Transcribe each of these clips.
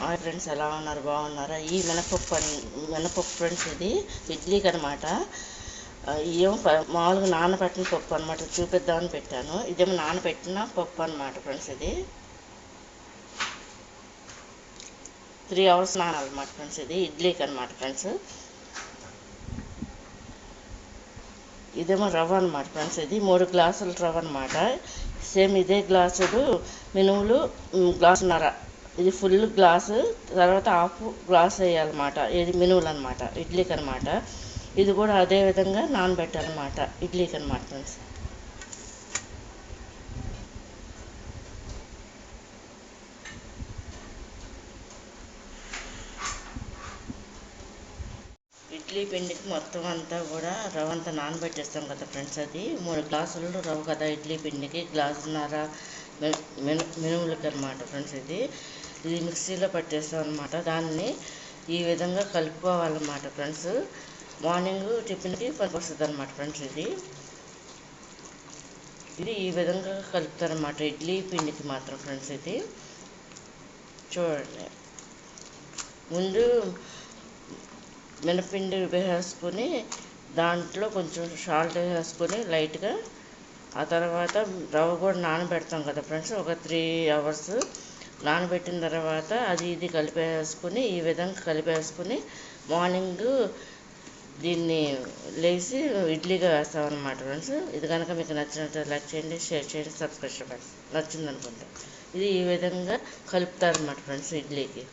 Hi friends, ఎలా ఉన్నారు? బాగున్నారా? ఈ మినపప్పు ఫ్రెండ్స్, ఇది ఇడ్లీకి అనమాట. ఇదేమో మామూలుగా నానబెట్టిన పప్పు అనమాట, చూపిద్దామని పెట్టాను. ఇదేమో నానబెట్టిన పప్పు అనమాట ఫ్రెండ్స్. ఇది 3 hours నానాలన్నమాట ఫ్రెండ్స్. ఇది ఇడ్లీకి అనమాట ఫ్రెండ్స్. ఇదేమో రవ్వ అనమాట ఫ్రెండ్స్. ఇది 3 గ్లాసులు రవ్వ అనమాట. సేమ్ ఇదే గ్లాసుడు మినుములు గ్లాసున్నర. ఇది ఫుల్ గ్లాసు, తర్వాత హాఫ్ గ్లాస్ వేయాలన్నమాట. ఇది మినుములు అనమాట, ఇడ్లీకి అనమాట. ఇది కూడా అదే విధంగా నానబెట్టాలన్నమాట, ఇడ్లీకి అనమాట ఫ్రెండ్స్. ఇడ్లీ పిండికి మొత్తం అంతా కూడా రవ్వ అంతా నానబెట్టేస్తాం కదా ఫ్రెండ్స్. అది 3 గ్లాసులు రవ్వ కదా ఇడ్లీ పిండికి, గ్లాసున్నర మినుములకి అనమాట ఫ్రెండ్స్. ఇది మిక్సీలో పట్టేస్తాం అనమాట. దాన్ని ఈ విధంగా కలుపుకోవాలన్నమాట ఫ్రెండ్స్. మార్నింగ్ టిఫిన్కి పనికొస్తుంది అనమాట ఫ్రెండ్స్. ఇది ఈ విధంగా కలుపుతారన్నమాట ఇడ్లీ పిండికి మాత్రం ఫ్రెండ్స్. ఇది చూడండి, ముందు మినపిండి వేసుకొని దాంట్లో కొంచెం సాల్ట్ వేసుకొని లైట్గా, ఆ తర్వాత రవ్వ కూడా నానబెడతాం కదా ఫ్రెండ్స్. ఒక 3 hours నానబెట్టిన తర్వాత అది ఇది కలిపేసుకొని, ఈ విధంగా కలిపేసుకొని మార్నింగ్ దీన్ని లేచి ఇడ్లీగా వేస్తామన్నమాట ఫ్రెండ్స్. ఇది కనుక మీకు నచ్చినట్టు లైక్ చేయండి, షేర్ చేయండి, సబ్స్క్రైబ్ చేయండి. నచ్చిందనుకుంటే ఇది ఈ విధంగా కలుపుతారన్నమాట ఫ్రెండ్స్ ఇడ్లీకి.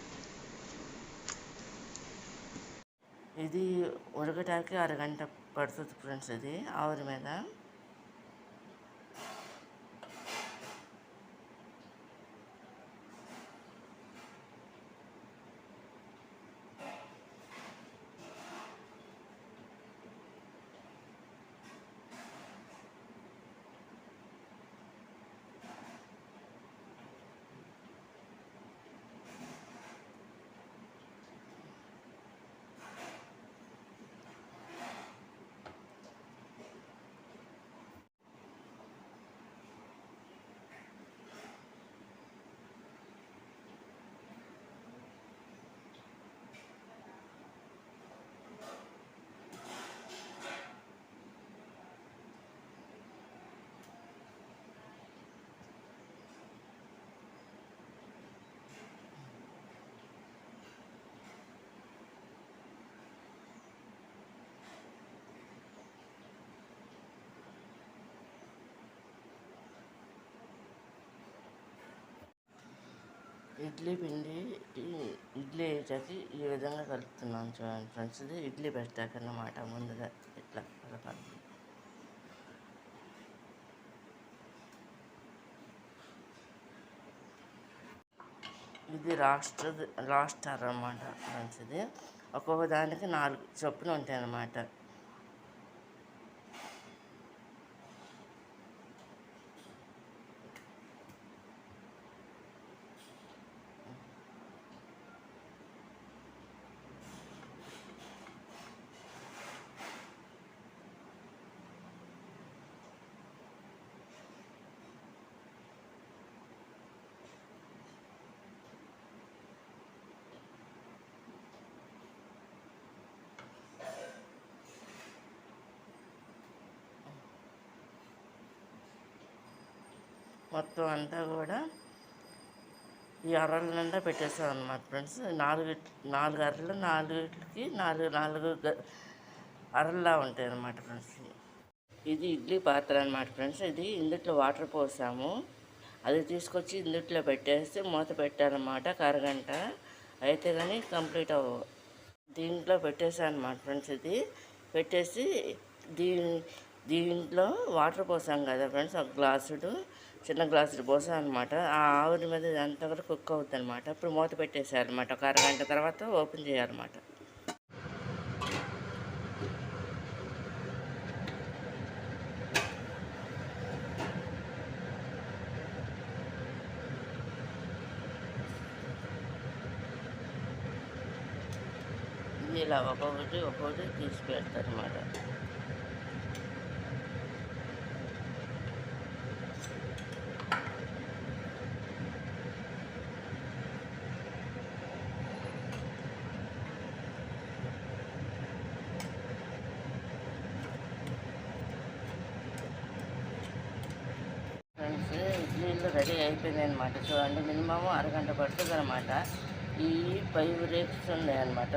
ఇది ఉడకటానికి అరగంట పడుతుంది ఫ్రెండ్స్. ఇది ఆవిరి మీద. ఇడ్లీ పిండి ఇడ్లీ వేసాక ఈ విధంగా కలుపుతున్నాను చూడండి ఫ్రెండ్స్. ఇది ఇడ్లీ పెట్టాక అన్నమాట. ముందుగా ఇట్లా కలపాలి. ఇది లాస్ట్ అన్నమాట ఫ్రెండ్స్. ఇది ఒక్కొక్క దానికి 4 చొప్పున ఉంటాయి అన్నమాట. మొత్తం అంతా కూడా ఈ అరల నిండా పెట్టేస్తాం అన్నమాట ఫ్రెండ్స్. 4 అరలు, 4కి 4 అరల్లా ఉంటాయి అన్నమాట ఫ్రెండ్స్. ఇది ఇడ్లీ పాత్ర అన్నమాట ఫ్రెండ్స్. ఇది ఇందుట్లో వాటర్ పోసాము, అది తీసుకొచ్చి ఇందుట్లో పెట్టేస్తే మూత పెట్టారన్నమాట. అరగంట అయితే కానీ కంప్లీట్ అవ్వవు. దీంట్లో పెట్టేసాను అన్నమాట ఫ్రెండ్స్. ఇది పెట్టేసి దీంట్లో వాటర్ పోసాం కదా ఫ్రెండ్స్. ఒక చిన్న గ్లాసుడు పోసాం అనమాట. ఆ ఆవిరి మీద అంతా కూడా కుక్ అవుతుంది అనమాట. ఇప్పుడు మూత పెట్టేసారనమాట. ఒక అరగంట తర్వాత ఓపెన్ చేయాలన్నమాట. ఇలా ఒక్కొక్కటి తీసి పెడతారనమాట. రెడీ అయిపోయింది అనమాట. చూడండి, మినిమం అరగంట పడుతుంది అనమాట. ఈ 5 రేక్స్ ఉన్నాయి అనమాట.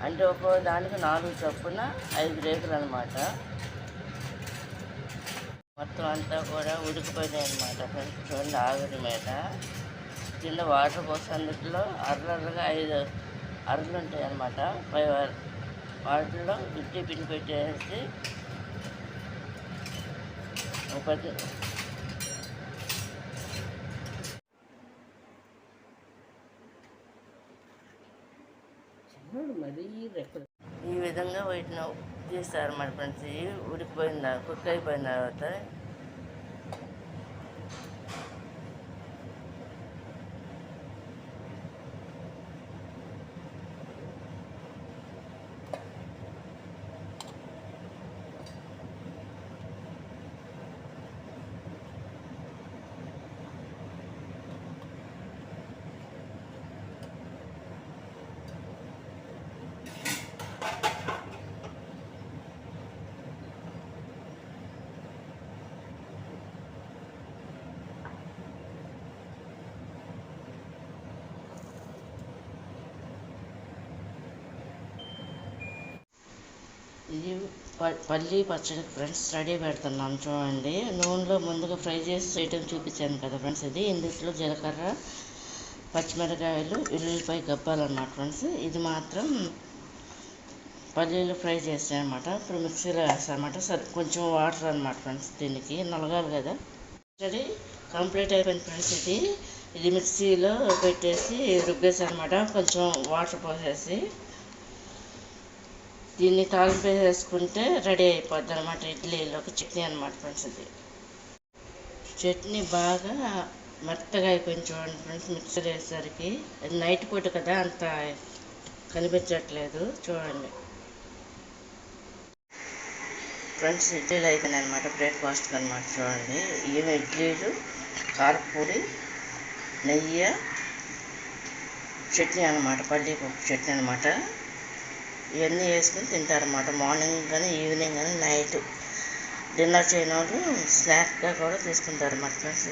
అంటే ఒక్కో దానికి 4 చొప్పున 5 రేకులు అనమాట. మొత్తం అంతా కూడా ఉడికిపోయినాయి అనమాట. చూడండి, ఆవిరి మీద కింద వాటర్ పోసి అందులో అర్రగా 5 అర్రలు ఉంటాయి అన్నమాట. వాటిలో ఇడ్లీ పిండి పెట్టేసి ఈ విధంగా వీటిని తీస్తారు మన ఫ్రెండ్స్. ఉడికిపోయిన కుక్ అయిపోయిన తర్వాత ఇది పల్లి పచ్చడి ఫ్రెండ్స్ రెడీ పెడుతున్నాను. చూడండి, నూనెలో ముందుగా ఫ్రై చేసి చేయటం చూపించాను కదా ఫ్రెండ్స్. ఇందులో జీలకర్ర, పచ్చిమిరకాయలు, వెల్లుల్లిపాయ గబ్బాలన్నమాట ఫ్రెండ్స్. ఇది మాత్రం పల్లీలు ఫ్రై చేస్తాను అనమాట. ఇప్పుడు మిక్సీలో వేస్తాను అనమాట. కొంచెం వాటర్ అనమాట ఫ్రెండ్స్, దీనికి నలగాలి కదా. పచ్చడి కంప్లీట్ అయిపోయింది ఫ్రెండ్స్. ఇది మిక్సీలో పెట్టేసి రుబ్బేసాను అనమాట. కొంచెం వాటర్ పోసేసి దీన్ని తాలింపు వేసుకుంటే రెడీ అయిపోద్ది అనమాట. ఇడ్లీలోకి చట్నీ అనమాట ఫ్రెండ్స్. చట్నీ బాగా మెత్తగా అయిపోయింది చూడండి ఫ్రెండ్స్. మిక్సర్ వేసేసరికి అది నైట్ పూట కదా, అంత కనిపించట్లేదు. చూడండి ఫ్రెండ్స్, ఇడ్లీలు అయిపోయినాయి అనమాట. బ్రేక్ఫాస్ట్కి అనమాట. చూడండి, ఇవి ఇడ్లీలు, కారపొడి, నెయ్యి, చట్నీ అనమాట. పల్లీపప్పు చట్నీ అనమాట. ఇవన్నీ వేసుకుని తింటారన్నమాట. మార్నింగ్ కానీ, ఈవినింగ్ కానీ, నైట్ డిన్నర్ చేయని వాళ్ళు స్నాక్గా కూడా తీసుకుంటారు అన్నమాట ఫ్రెండ్స్.